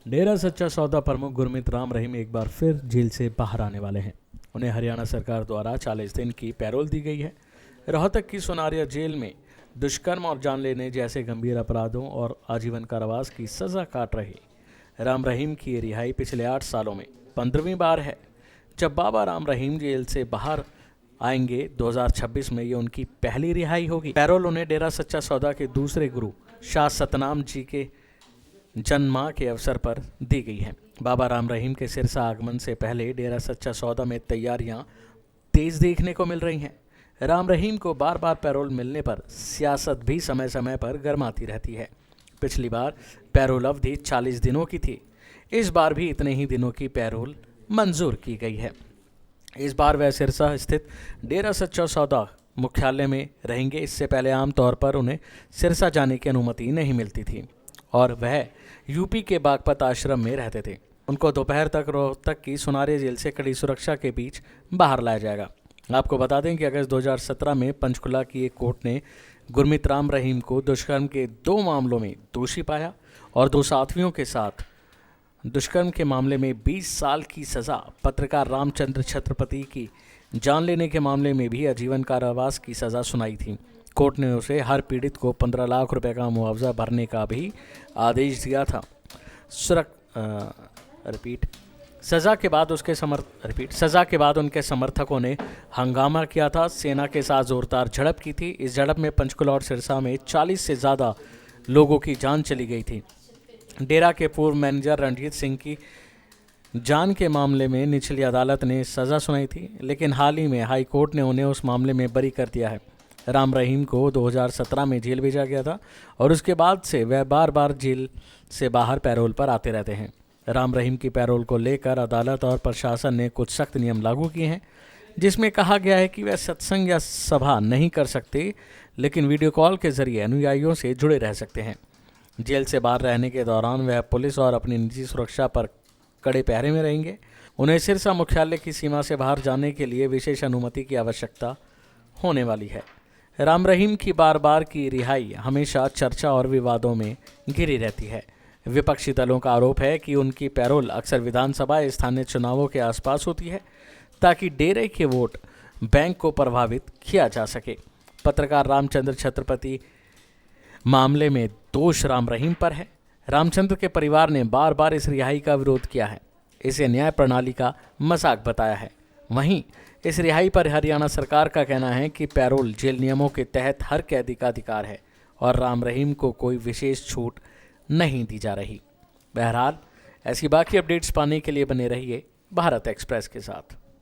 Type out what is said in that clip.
डेरा सच्चा सौदा प्रमुख गुरमीत राम रहीम एक बार फिर जेल से बाहर आने वाले हैं। उन्हें हरियाणा सरकार द्वारा 40 दिन की पैरोल दी गई है। रोहतक की सोनारिया जेल में दुष्कर्म और जान लेने जैसे गंभीर अपराधों और आजीवन कारावास की सजा काट रहे राम रहीम की ये रिहाई पिछले 8 सालों में 15वीं बार है। जब बाबा राम रहीम जेल से बाहर आएंगे 2026 में ये उनकी पहली रिहाई होगी। पैरोल उन्हें डेरा सच्चा सौदा के दूसरे गुरु शाह सतनाम जी के जन्मा के अवसर पर दी गई है। बाबा राम रहीम के सिरसा आगमन से पहले डेरा सच्चा सौदा में तैयारियां तेज देखने को मिल रही हैं। राम रहीम को बार बार पैरोल मिलने पर सियासत भी समय समय पर गर्माती रहती है। पिछली बार पैरोल अवधि 40 दिनों की थी। इस बार भी इतने ही दिनों की पैरोल मंजूर की गई है। इस बार वह सिरसा स्थित डेरा सच्चा सौदा मुख्यालय में रहेंगे। इससे पहले आमतौर पर उन्हें सिरसा जाने की अनुमति नहीं मिलती थी और वह यूपी के बागपत आश्रम में रहते थे। उनको दोपहर तक रोहतक की सोनारिया जेल से कड़ी सुरक्षा के बीच बाहर लाया जाएगा। आपको बता दें कि अगस्त 2017 में पंचकुला की एक कोर्ट ने गुरमीत राम रहीम को दुष्कर्म के 2 मामलों में दोषी पाया और 2 साथियों के साथ दुष्कर्म के मामले में 20 साल की सज़ा, पत्रकार रामचंद्र छत्रपति की जान लेने के मामले में भी आजीवन कारावास की सज़ा सुनाई थी। कोर्ट ने उसे हर पीड़ित को 15 लाख रुपए का मुआवजा भरने का भी आदेश दिया था। सज़ा के बाद उनके समर्थकों ने हंगामा किया था। सेना के साथ जोरदार झड़प की थी। इस झड़प में पंचकुला और सिरसा में 40 से ज़्यादा लोगों की जान चली गई थी। डेरा के पूर्व मैनेजर रणजीत सिंह की जान के मामले में निचली अदालत ने सज़ा सुनाई थी, लेकिन हाल ही में हाई कोर्ट ने उन्हें उस मामले में बरी कर दिया है। राम रहीम को 2017 में जेल भेजा गया था और उसके बाद से वह बार बार जेल से बाहर पैरोल पर आते रहते हैं। राम रहीम की पैरोल को लेकर अदालत और प्रशासन ने कुछ सख्त नियम लागू किए हैं, जिसमें कहा गया है कि वह सत्संग या सभा नहीं कर सकते, लेकिन वीडियो कॉल के जरिए अनुयायियों से जुड़े रह सकते हैं। जेल से बाहर रहने के दौरान वह पुलिस और अपनी निजी सुरक्षा पर कड़े पहरे में रहेंगे। उन्हें सिरसा मुख्यालय की सीमा से बाहर जाने के लिए विशेष अनुमति की आवश्यकता होने वाली है। राम रहीम की बार बार की रिहाई हमेशा चर्चा और विवादों में घिरी रहती है। विपक्षी दलों का आरोप है कि उनकी पैरोल अक्सर विधानसभा या स्थानीय चुनावों के आसपास होती है, ताकि डेरे के वोट बैंक को प्रभावित किया जा सके। पत्रकार रामचंद्र छत्रपति मामले में दोष राम रहीम पर है। रामचंद्र के परिवार ने बार बार इस रिहाई का विरोध किया है, इसे न्याय प्रणाली का मजाक बताया है। वहीं इस रिहाई पर हरियाणा सरकार का कहना है कि पैरोल जेल नियमों के तहत हर कैदी का अधिकार है और राम रहीम को कोई विशेष छूट नहीं दी जा रही। बहरहाल ऐसी बाकी अपडेट्स पाने के लिए बने रहिए भारत एक्सप्रेस के साथ।